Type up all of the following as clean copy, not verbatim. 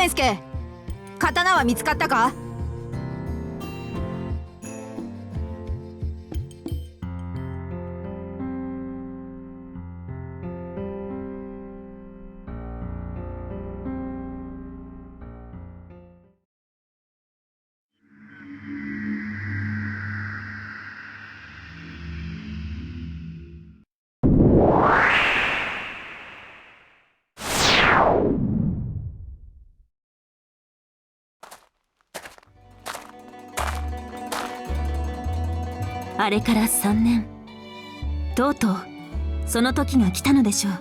健介、刀は見つかったか？あれから3年、とうとうその時が来たのでしょう。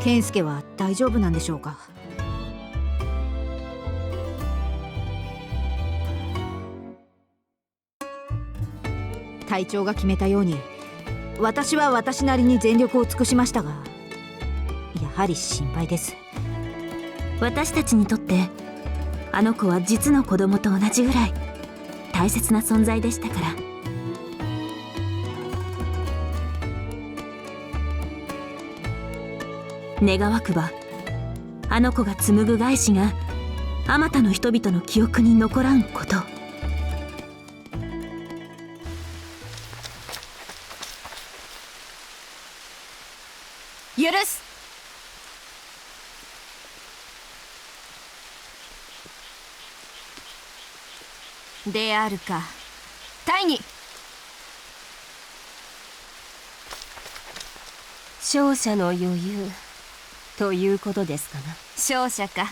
健介は大丈夫なんでしょうか？隊長が決めたように、私は私なりに全力を尽くしましたが、やはり心配です。私たちにとってあの子は実の子供と同じぐらい大切な存在でしたから。願わくばあの子が紡ぐ返しがあまたの人々の記憶に残らんこと。許す。であるか。大義、勝者の余裕ということですかな。勝者か。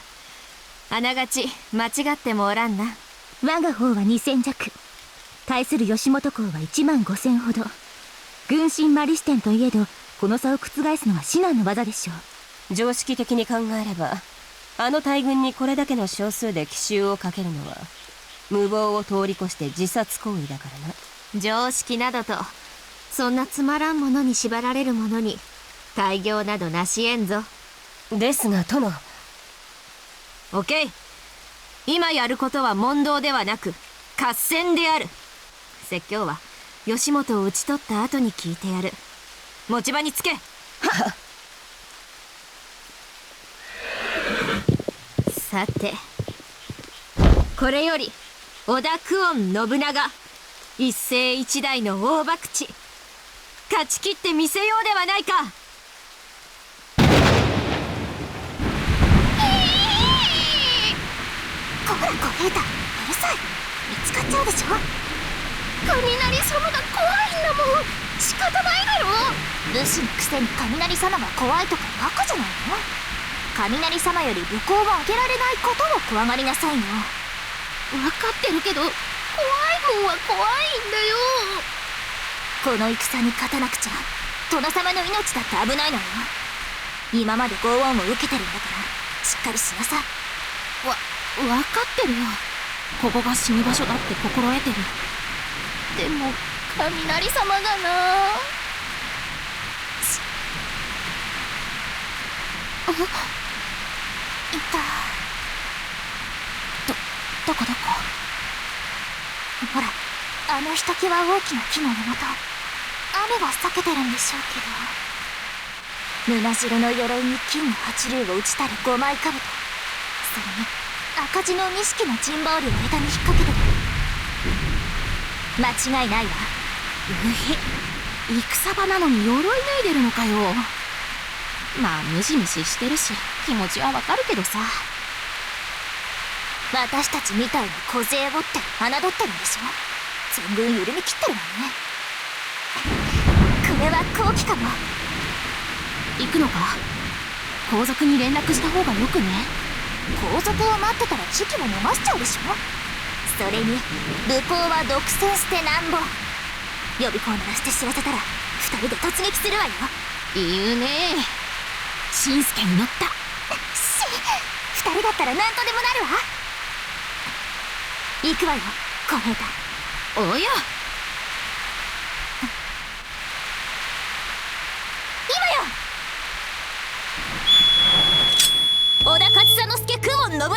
あながち間違ってもおらんな。我が方は2000弱、対する吉本公は15000ほど。軍神マリステンといえど、この差を覆すのは至難の業でしょう。常識的に考えれば、あの大軍にこれだけの少数で奇襲をかけるのは無謀を通り越して自殺行為だからな。常識などと、そんなつまらんものに縛られる者に大業などなしえんぞ。ですが殿。オッケー。今やることは問答ではなく合戦である。説教は吉本を討ち取った後に聞いてやる。持ち場につけ。さて、これより織田久遠信長一世一代の大博打、勝ち切ってみせようではないか。こら小平太、うるさい。見つかっちゃうでしょ。雷様が怖いんだもん。仕方ないだろ。武士のくせに雷様が怖いとかバカじゃないの。雷様より武功を上げられないことを怖がりなさいよ。分かってるけど、怖いもんは怖いんだよ。この戦に勝たなくちゃ殿様の命だって危ないのよ。今までご恩を受けてるんだからしっかりしなさい。分かってるよ。ここが死に場所だって心得てる。でも雷様がな。いた。どこほら、あのひときわ大きな木の根元。雨は避けてるんでしょうけど、胸白の鎧に金の八竜を打ちたる5枚兜、それに赤字の錦の陣羽織を枝に引っ掛けてる。間違いないわ。戦場なのに鎧脱いでるのかよ。まあムシムシしてるし気持ちはわかるけどさ。私たちみたいに小勢をって侮ってるんでしょ。全軍緩み切ってるわね。これは好機かも。行くのか。皇族に連絡した方がよくね。皇族を待ってたら時期も逃しちゃうでしょ。それに武功は独占してなんぼ。予備校鳴らして知らせたら2人で突撃するわよ。言うね。しんすけに乗った。2人だったら何とでもなるわ。行くわよ小平太。おや、今よ。織田勝佐之助久遠信長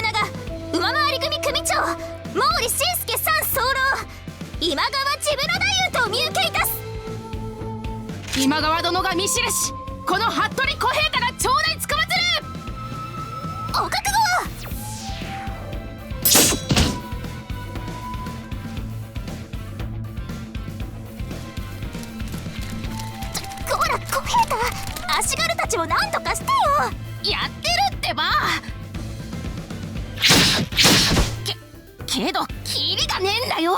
馬回り組組長毛利伸介三早漏今川治部太夫とお見受けいたす。今川殿が見印。この服部小平太が頂戴つかまつる。お覚悟を。足軽たちを何とかしてよ。やってるってば。けどキリがねえんだよ。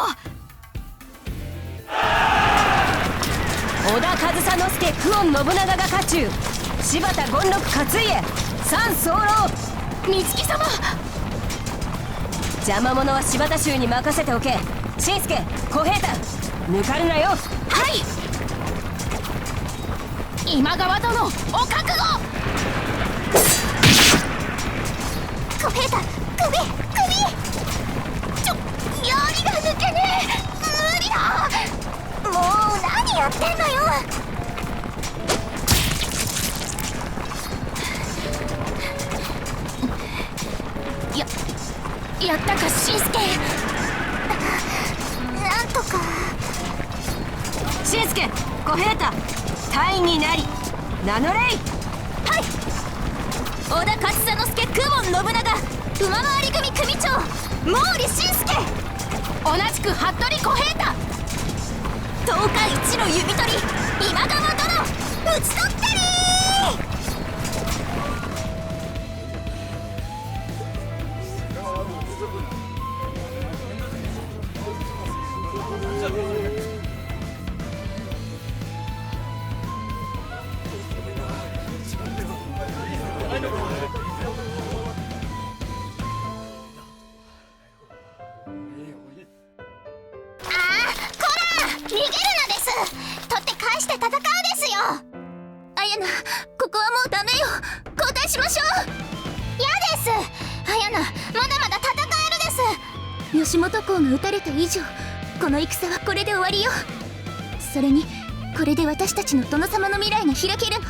織田上総介久遠信長が家中、柴田権六勝家三早漏。美月様。邪魔者は柴田衆に任せておけ。新助小平太、抜かるなよ。はい。今川殿、お覚悟。小平太、首槍が抜けねえ。無理だ。もう何やってんのよ。やったか新助。なんとか。新助小平太、大になり名乗れい。はい。織田上総介久遠信長馬回り組組長毛利新介。同じく服部小平太。東海一の弓取り今川殿、討ち取ってる。逃げるのです。取って返して戦うですよ。あやな、ここはもうダメよ。交代しましょう。嫌です。あやな、まだまだ戦えるです。吉本公が討たれた以上、この戦はこれで終わりよ。それにこれで私たちの殿様の未来が開けるの。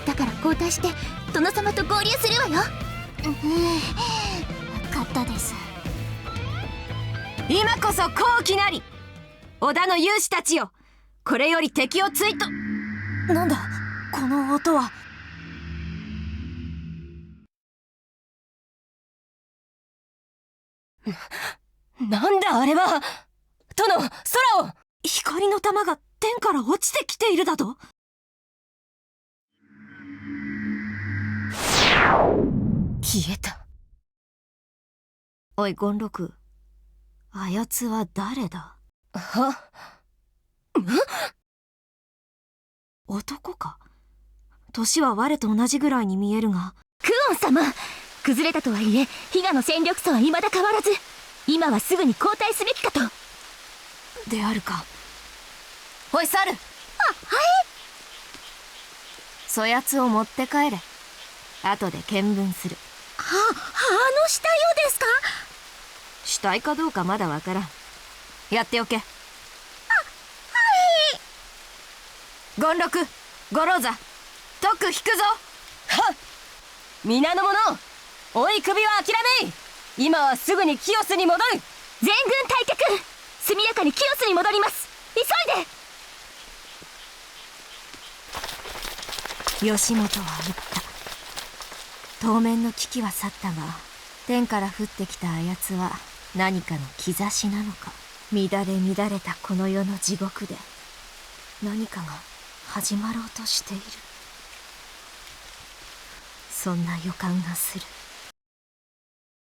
だから交代して殿様と合流するわよ。分かったです。今こそ好機なり。織田の勇士たちよ、これより敵を追討。なんだこの音は。なんだあれは。殿、空を。光の玉が天から落ちてきているだと。消えた。おい権六、あやつは誰だ。は？男か。年は我と同じぐらいに見えるが。久遠様、崩れたとはいえ比嘉の戦力差は未だ変わらず、今はすぐに交代すべきかと。であるか。おい猿。はい。そやつを持って帰れ。後で見分する。あの死体をですか。死体かどうかまだわからん。やっておけ。権六、五郎座、徳引くぞ。はっ。皆の者、おい首は諦めい。今はすぐに清須に戻る。全軍退却。速やかに清須に戻ります。急いで。義元は言った。当面の危機は去ったが、天から降ってきたあやつは何かの兆しなのか。乱れたこの世の地獄で何かが始まろうとしている。そんな予感がする。